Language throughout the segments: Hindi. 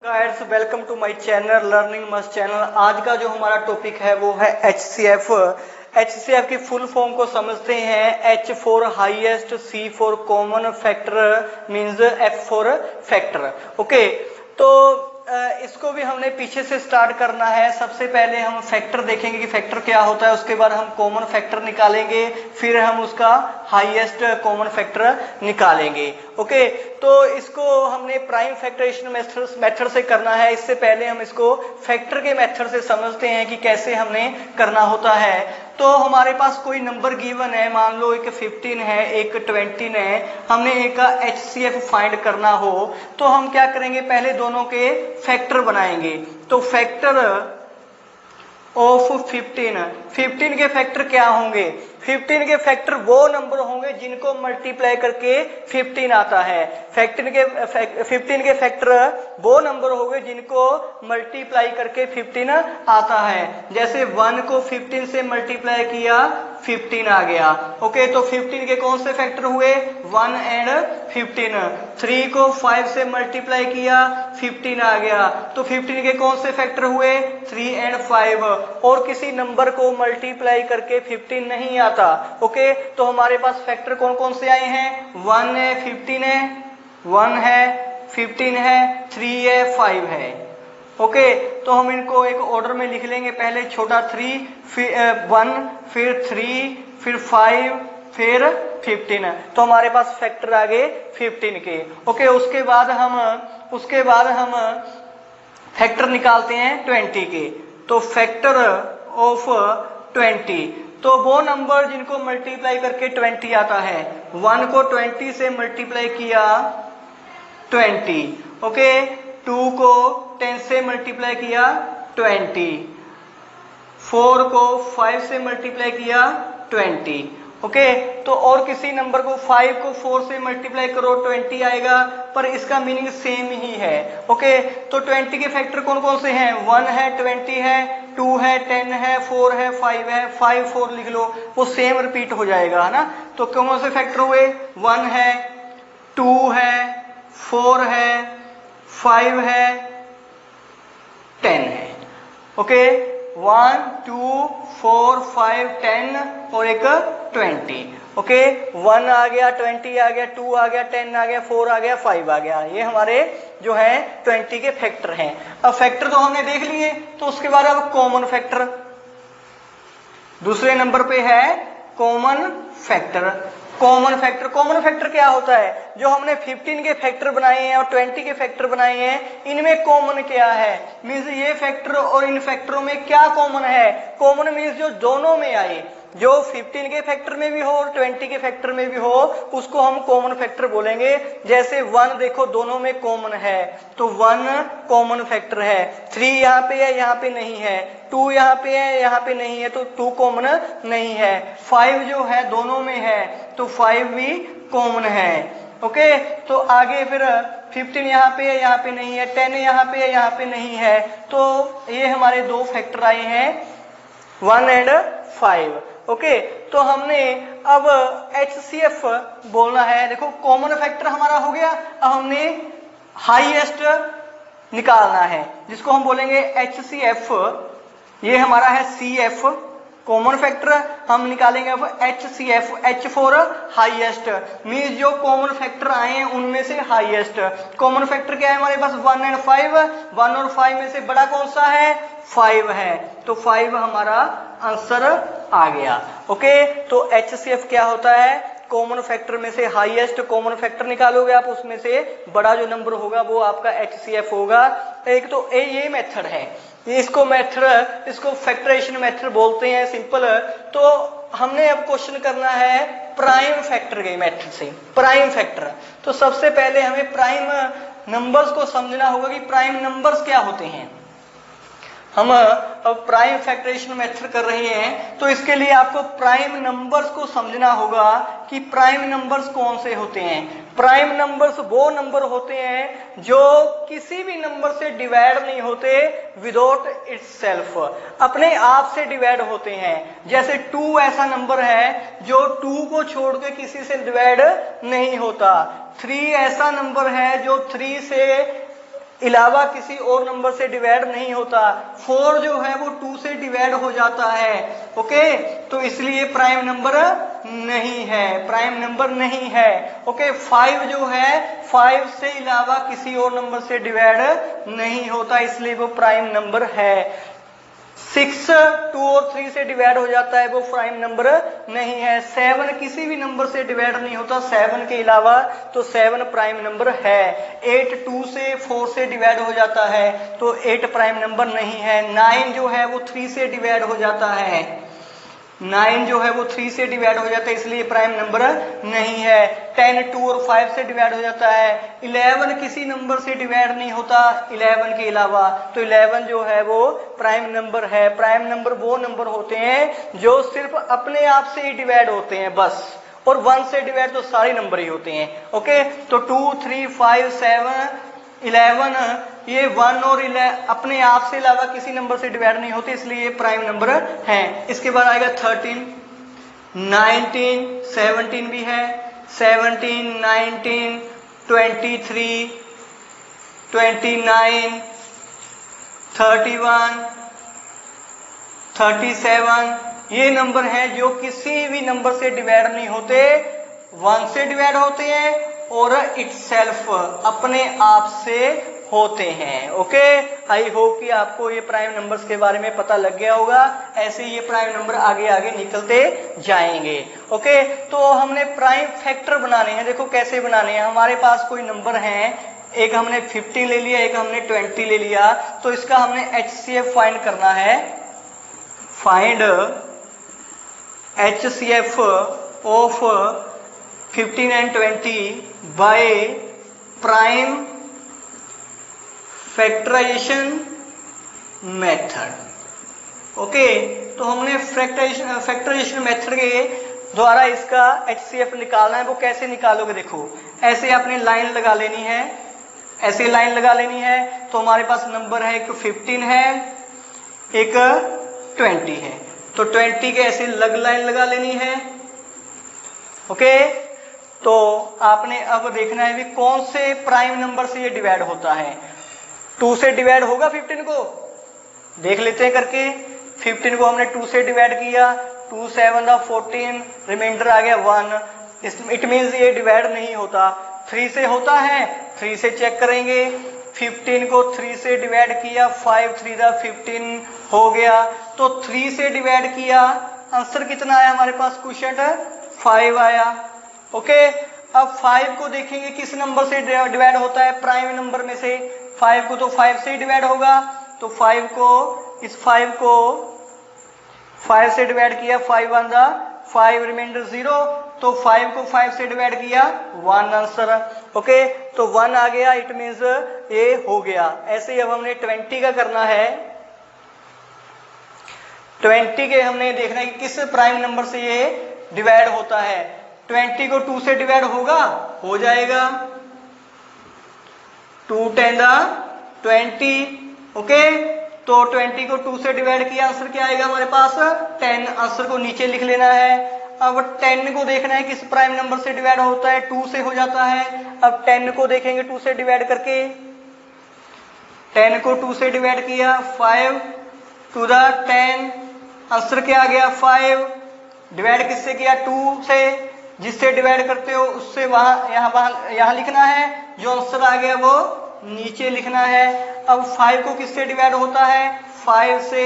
Guys welcome to my channel learning must channel. आज का जो हमारा टॉपिक है वो है HCF। HCF की फुल फॉर्म को समझते हैं। H for highest, C for common factor means F for factor. Okay, तो इसको भी हमने पीछे से स्टार्ट करना है। सबसे पहले हम फैक्टर देखेंगे कि फैक्टर क्या होता है, उसके बाद हम कॉमन फैक्टर निकालेंगे, फिर हम उसका हाईएस्ट कॉमन फैक्टर निकालेंगे। ओके, तो इसको हमने प्राइम फैक्टराइजेशन मेथड से करना है। इससे पहले हम इसको फैक्टर के मेथड से समझते हैं कि कैसे हमने करना होता है। तो हमारे पास कोई नंबर गिवन है, मान लो एक 15 है, एक 20 है, हमने एक का HCF फाइंड करना हो तो हम क्या करेंगे, पहले दोनों के फैक्टर बनाएंगे। तो फैक्टर ऑफ 15 के फैक्टर क्या होंगे? 15 के फैक्टर वो नंबर होंगे जिनको मल्टीप्लाई करके 15 आता है। 15 के फैक्टर वो नंबर होंगे जिनको मल्टीप्लाई करके 15 आता है। जैसे 1 को 15 से मल्टीप्लाई किया 15 आ गया। ओके, तो 15 के कौन से फैक्टर हुए? 1 एंड 15। 3 को 5 से मल्टीप्लाई किया 15 आ गया। तो 15 के कौन से फैक्टर हुए? 3 एंड 5। और किसी नंबर को मल्टीप्लाई करके 15 नहीं आता। ओके, तो हमारे पास फैक्टर कौन कौन से आए हैं? 1 है, 15 है, 1 है, 15 है, 3 है, 5 है। ओके, तो हम इनको एक ऑर्डर में लिख लेंगे। पहले छोटा 3, फिर 1, फिर 3, फिर 5, फिर 15। तो हमारे पास फैक्टर आ गए 15 के। ओके, उसके बाद हम फैक्टर निकालते हैं 20 के। तो फैक्टर ऑफ 20, तो वो नंबर जिनको मल्टीप्लाई करके 20 आता है। 1 को 20 से मल्टीप्लाई किया 20। ओके, 2 को 10 से मल्टीप्लाई किया 20, 4 को 5 से मल्टीप्लाई किया 20। ओके, तो और किसी नंबर को 5 को 4 से मल्टीप्लाई करो 20 आएगा, पर इसका मीनिंग सेम ही है। ओके, तो 20 के फैक्टर कौन कौन से हैं? 1 है, 20 है, 2 है, 10 है, 4 है, 5 है। 5 4 लिख लो, वो सेम रिपीट हो जाएगा, है ना। तो कौन से फैक्टर हुए? 1 है, 2 है, 4 है, 5 है, 10 है। ओके, 1 2 4 5 10 और एक 20। ओके, 1 आ गया, 20 आ गया, 2 आ गया, 10 आ गया, 4 आ गया, 5 आ गया। ये हमारे जो है 20 के फैक्टर हैं। अब फैक्टर तो हमने देख लिए, तो उसके बाद अब कॉमन फैक्टर दूसरे नंबर पे है। कॉमन फैक्टर कॉमन फैक्टर क्या होता है? जो हमने 15 के फैक्टर बनाए हैं और 20 के फैक्टर बनाए हैं, इनमें कॉमन क्या है? मींस ये फैक्टर और इन फैक्टरों में क्या कॉमन है? कॉमन मींस जो दोनों में आए, जो 15 के फैक्टर में भी हो और 20 के फैक्टर में भी हो, उसको हम कॉमन फैक्टर बोलेंगे। जैसे 1 देखो दोनों में कॉमन है, तो 1 कॉमन फैक्टर है। 3 यहाँ पे है, यहाँ पे नहीं है। 2 यहाँ पे है, यहाँ पे नहीं है, तो 2 कॉमन नहीं है। 5 जो है दोनों में है, तो 5 भी कॉमन है। ओके, तो आगे फिर 15 यहाँ पे है, यहाँ पे नहीं है, 10 यहाँ पे है, यहाँ पे नहीं है। तो ये हमारे दो फैक्टर आए हैं, 1 एंड 5। ओके, तो हमने अब HCF बोलना है। देखो कॉमन फैक्टर हमारा हो गया, अब हमने हाईएस्ट निकालना है, जिसको हम बोलेंगे HCF। ये हमारा है CF कॉमन फैक्टर, हम निकालेंगे अब HCF। H for highest means जो कॉमन फैक्टर आए हैं उनमें से हाईएस्ट। कॉमन फैक्टर क्या है हमारे पास? 1 एंड 5। 1 और 5 में से बड़ा कौन सा है? 5 है, तो 5 हमारा आंसर आ गया। ओके, तो HCF क्या होता है? कॉमन फैक्टर में से हाईएस्ट कॉमन फैक्टर निकालोगे आप, उसमें से बड़ा जो नंबर होगा वो आपका HCF होगा। एक तो ये मेथड है, इसको फैक्टराइजेशन मेथड बोलते हैं, सिंपल। तो हमने अब क्वेश्चन करना है प्राइम फैक्टर के मेथड से। प्राइम फैक्टर, तो सबसे पहले हमें प्राइम नंबर्स को समझना होगा कि प्राइम नंबर्स क्या होते हैं। हम अब प्राइम फैक्टराइजेशन मेथड कर रहे हैं, तो इसके लिए आपको प्राइम नंबर्स को समझना होगा कि प्राइम नंबर्स कौन से होते हैं। प्राइम नंबर्स वो नंबर होते हैं जो किसी भी नंबर से डिवाइड नहीं होते विदाउट इटसेल्फ, अपने आप से डिवाइड होते हैं। जैसे 2 ऐसा नंबर है जो 2 को छोड़ के किसी से डिवाइड नहीं होता। 3 ऐसा नंबर है जो 3 से अलावा किसी और नंबर से डिवाइड नहीं होता। 4 जो है वो 2 से डिवाइड हो जाता है। ओके, तो इसलिए प्राइम नंबर नहीं है, प्राइम नंबर नहीं है। ओके, 5 जो है 5 से अलावा किसी और नंबर से डिवाइड नहीं होता, इसलिए वो प्राइम नंबर है। 6 2 और 3 से डिवाइड हो जाता है, वो प्राइम नंबर नहीं है। 7 किसी भी नंबर से डिवाइड नहीं होता 7 के अलावा, तो 7 प्राइम नंबर है। 8 2 से 4 से डिवाइड हो जाता है, तो 8 प्राइम नंबर नहीं है। 9 जो है वो 3 से डिवाइड हो जाता है, 9 जो है वो 3 से डिवाइड हो जाता है, इसलिए प्राइम नंबर नहीं है। 10 2 और 5 से डिवाइड हो जाता है। 11 किसी नंबर से डिवाइड नहीं होता 11 के अलावा, तो 11 जो है वो प्राइम नंबर है। प्राइम नंबर वो नंबर होते हैं जो सिर्फ अपने आप से ही डिवाइड होते हैं बस, और 1 से डिवाइड तो सारे नंबर ही होते हैं। ओके, तो 2 3 5 7 11 ये 1 और 11 अपने आप से अलावा किसी नंबर से डिवाइड नहीं होते, इसलिए ये प्राइम नंबर है। इसके बाद आएगा 13 19 17 भी है, 17 19 23 29 31 37 ये नंबर हैं जो किसी भी नंबर से डिवाइड नहीं होते, 1 से डिवाइड होते हैं और इटसेल्फ अपने आप से होते हैं। ओके, आई होप कि आपको ये प्राइम नंबर्स के बारे में पता लग गया होगा। ऐसे ये प्राइम नंबर आगे आगे निकलते जाएंगे। ओके, तो हमने प्राइम फैक्टर बनाने हैं। देखो कैसे बनाने हैं। हमारे पास कोई नंबर है, एक हमने 50 ले लिया, एक हमने 20 ले लिया, तो इसका हमने HCF फाइंड करना है। Find HCF of 15 and 20 by prime factorisation method. Okay, तो हमने फैक्टराइजेशन मेथड के द्वारा इसका HCF निकालना है। वो कैसे निकालोगे, देखो ऐसे आपने लाइन लगा लेनी है, ऐसे लाइन लगा लेनी है। तो हमारे पास नंबर है, एक 15 है, एक 20 है, तो 20 के ऐसे लाइन लगा लेनी है। ओके, तो आपने अब देखना है भी कौन से प्राइम नंबर से ये डिवाइड होता है। 2 से डिवाइड होगा 15 को, देख लेते हैं करके। 15 को हमने 2 से डिवाइड किया, 2 7 14, रिमाइंडर आ गया 1। इट मीन्स ये डिवाइड नहीं होता। 3 से होता है, 3 से चेक करेंगे। 15 को 3 से डिवाइड किया, 5 3 15 हो गया, तो 3 से डिवाइड किया, आंसर कितना आया हमारे पास, क्वोशिएंट 5 आया। ओके, अब 5 को देखेंगे किस नंबर से डिवाइड होता है, प्राइम नंबर में से। 5 को तो 5 से ही डिवाइड होगा, तो 5 को इस 5 को 5 से डिवाइड किया, 5 1 5, रिमाइंडर 0, तो 5 को 5 से डिवाइड किया, 1 आंसर। ओके, तो 1 आ गया, इट मींस ये हो गया। ऐसे ही अब हमने 20 का करना है। 20 के हमने देखना है कि किस प्राइम नंबर से ये डिवाइड होता है। 20 को 2 से डिवाइड होगा, हो जाएगा 2 10 20। ओके, तो 20 को 2 से डिवाइड किया, आंसर क्या आएगा हमारे पास, 10। आंसर को नीचे लिख लेना है। अब 10 को देखना है किस प्राइम नंबर से डिवाइड होता है, 2 से हो जाता है। अब 10 को देखेंगे 2 से डिवाइड करके, 10 को 2 से डिवाइड किया, 5 2 10, आंसर क्या आ गया 5। डिवाइड किससे किया, 2 से, जिससे डिवाइड करते हो उससे यहाँ लिखना है, जो आंसर आ गया वो नीचे लिखना है। अब 5 को किससे डिवाइड होता है, 5 से,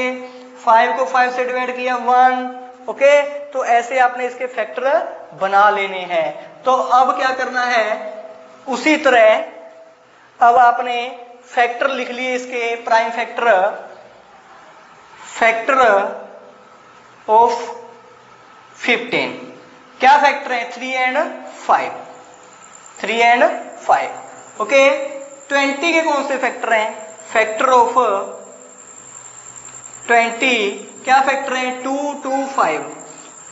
5 को 5 से डिवाइड किया, 1। ओके, तो ऐसे आपने इसके फैक्टर बना लेने हैं। तो अब क्या करना है, उसी तरह अब आपने फैक्टर लिख लिए इसके, प्राइम फैक्टर ऑफ 15। क्या फैक्टर है, 3 एंड 5। ओके, 20 के कौन से फैक्टर हैं, फैक्टर ऑफ 20 क्या फैक्टर है, 2 2 5,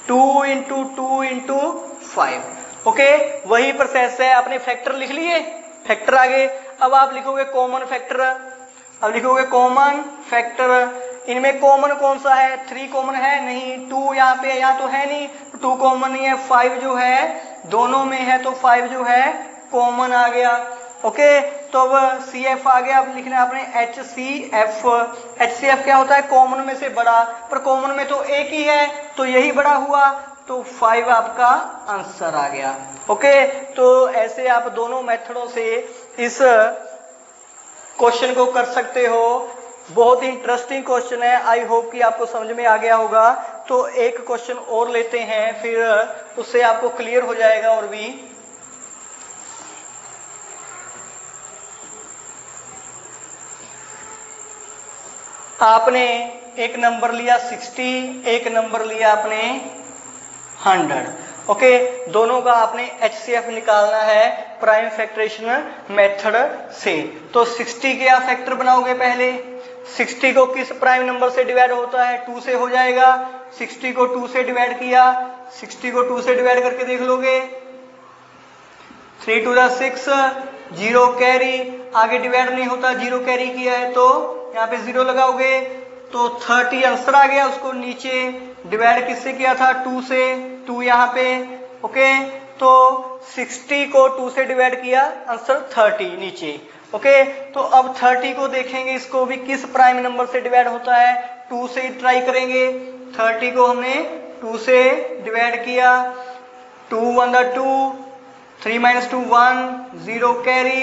2 इंटू 2 इंटू 5। ओके, वही प्रोसेस है। आपने फैक्टर लिख लिए, फैक्टर आगे। अब आप लिखोगे कॉमन फैक्टर। अब लिखोगे कॉमन फैक्टर। इनमें कॉमन कौन सा है, 3 कॉमन है नहीं, 2 यहाँ पे, यहाँ तो है नहीं, 2 कॉमन नहीं है। 5 जो है दोनों में है, तो 5 जो है कॉमन आ गया। ओके, तो अब सी एफ आ गया, अब लिखना है आपने H C F. H C F क्या होता है? कॉमन में से बड़ा, पर कॉमन में तो एक ही है तो यही बड़ा हुआ, तो 5 आपका आंसर आ गया। ओके, तो ऐसे आप दोनों मेथडों से इस क्वेश्चन को कर सकते हो। बहुत ही इंटरेस्टिंग क्वेश्चन है, आई होप कि आपको समझ में आ गया होगा। तो एक क्वेश्चन और लेते हैं, फिर उससे आपको क्लियर हो जाएगा और भी। आपने एक नंबर लिया 60, एक नंबर लिया आपने 100। ओके, दोनों का आपने HCF निकालना है प्राइम फैक्टरेशन मेथड से। तो 60 के आप फैक्टर बनाओगे पहले। 60 को किस प्राइम नंबर से डिवाइड होता है? 2 से हो जाएगा। 60 को 2 से डिवाइड किया, 60 को 2 से डिवाइड करके देख लोगे, 3 to the 6, 0 कैरी, आगे डिवाइड नहीं होता, 0 कैरी किया है तो यहाँ पे 0 लगाओगे तो 30 आंसर आ गया। उसको नीचे डिवाइड किससे किया था? 2 से, 2 यहाँ पे। ओके, तो 60 को 2 से डिवाइड किया, आंसर 30 नीचे। ओके, तो अब 30 को देखेंगे, इसको भी किस प्राइम नंबर से डिवाइड होता है? 2 से ही ट्राई करेंगे। 30 को हमने 2 से डिवाइड किया, 2 1 the 2, 3 minus 2 1, 0 carry,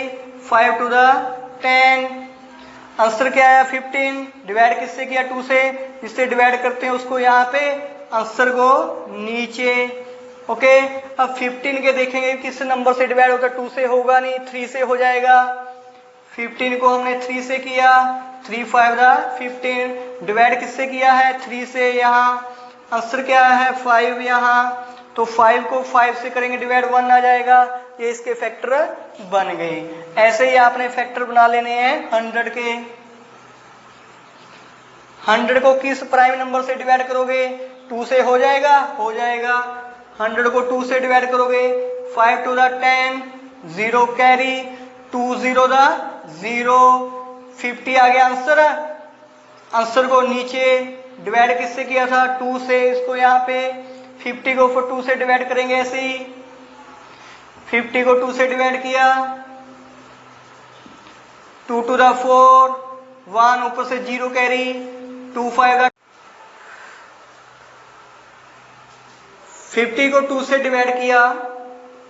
5 to the 10, answer क्या आया? 15। डिवाइड किससे किया? 2 से, जिससे डिवाइड करते हैं उसको यहाँ पे, आंसर को नीचे। ओके, अब 15 के देखेंगे किस नंबर से डिवाइड होता है? 2 से होगा नहीं, 3 से हो जाएगा। 15 को हमने 3 से किया, 3 5 the 15, डिवाइड किससे किया है? 3 से। यहाँ आंसर क्या है? 5 यहाँ, तो 5 को 5 से करेंगे डिवाइड, 1 आ जाएगा। ये इसके फैक्टर बन गए। ऐसे ही आपने फैक्टर बना लेने हैं 100 के। 100 को किस प्राइम नंबर से डिवाइड करोगे? 2 से हो जाएगा, हो जाएगा। 100 को 2 से डिवाइड करोगे, 5 to the 10, 0 कैरी, 2 0 the 0, 50 आ गया आंसर। आंसर को नीचे डिवाइड किससे किया था? 2 से, इसको यहाँ पे 50 को 2 से डिवाइड करेंगे ऐसे ही। 50 को 2 से डिवाइड किया, 2 to the 4, 1 ऊपर से 0 कैरी, 2 5 the 50 को 2 से डिवाइड किया,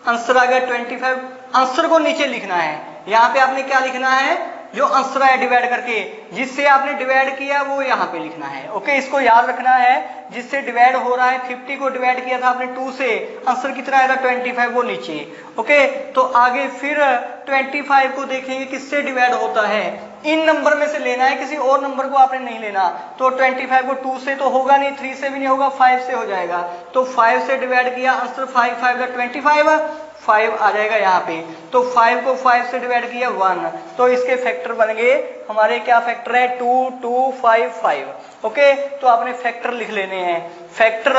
आंसर आ गया 25। आंसर को नीचे लिखना है। यहाँ पे आपने क्या लिखना है? जो आंसर है डिवाइड करके, जिससे आपने डिवाइड किया वो यहाँ पे लिखना है। ओके, इसको याद रखना है, जिससे डिवाइड हो रहा है। 50 को डिवाइड किया था आपने 2 से, आंसर कितना आया था? 25, वो नीचे। ओके, तो आगे फिर 25 को देखेंगे किससे डिवाइड होता है। इन नंबर में से लेना है, किसी और नंबर को आपने नहीं लेना। तो 25 को 2 से तो होगा नहीं, 3 से भी नहीं होगा, 5 से हो जाएगा। तो 5 से डिवाइड किया, आंसर 5 5 का 25, 5 आ जाएगा यहाँ पे। तो 5 को 5 से डिवाइड किया, 1। तो इसके फैक्टर बन गए हमारे, क्या फैक्टर है? 2 2 5 5। ओके, तो आपने फैक्टर लिख लेने हैं। फैक्टर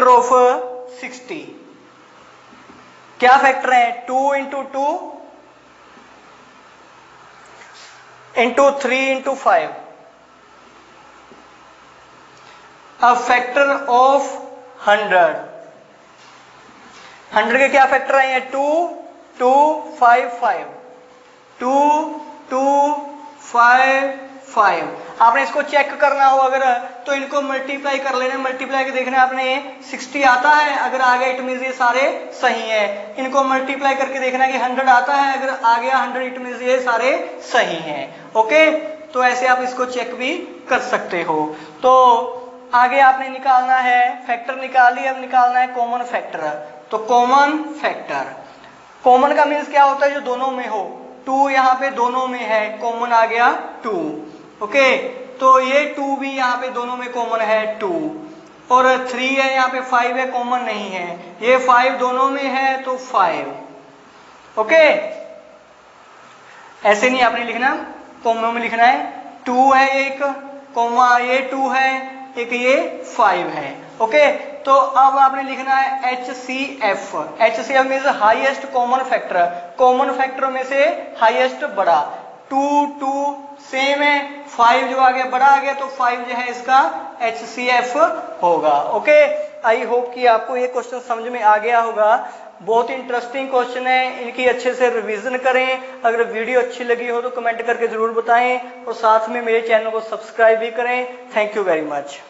ऑफ 60 क्या फैक्टर है? 2 into 2 into 3 into 5। अब फैक्टर ऑफ 100, 100 के क्या फैक्टर आए हैं? 2 2 5 5, 2 2 5 5। आपने इसको चेक करना हो अगर, तो इनको मल्टीप्लाई कर लेना। मल्टीप्लाई के देखना है आपने, 60 आता है, अगर आ गया इट मींस ये सारे सही हैं। इनको मल्टीप्लाई करके देखना है कि 100 आता है, अगर आ गया 100 इट मींस ये सारे सही हैं। ओके, तो ऐसे आप इसको चेक भी कर सकते हो। तो आगे आपने निकालना है, फैक्टर निकाल लिया, अब निकालना है कॉमन फैक्टर। तो कॉमन फैक्टर, कॉमन का मीन्स क्या होता है? जो दोनों में हो। 2 यहाँ पे दोनों में है, कॉमन आ गया 2। ओके, तो ये 2 भी यहाँ पे दोनों में कॉमन है 2, और 3 है यहाँ पे, 5 है, कॉमन नहीं है। ये 5 दोनों में है तो 5। ओके, ऐसे नहीं आपने लिखना, कॉमा में लिखना है। 2 है एक, कॉमा ये 2 है, एक ये 5 है। ओके, तो अब आपने लिखना है HCF। HCF means highest common factor, common factor में से हाईएस्ट बड़ा। 2 2 सेम है, 5 जो आ गया बड़ा आ गया, तो 5 जो है इसका HCF होगा। ओके, आई होप कि आपको ये क्वेश्चन समझ में आ गया होगा। बहुत इंटरेस्टिंग क्वेश्चन है, इनकी अच्छे से रिवीजन करें। अगर वीडियो अच्छी लगी हो तो कमेंट करके जरूर बताएं और साथ में मेरे चैनल को सब्सक्राइब भी करें। Thank you very much.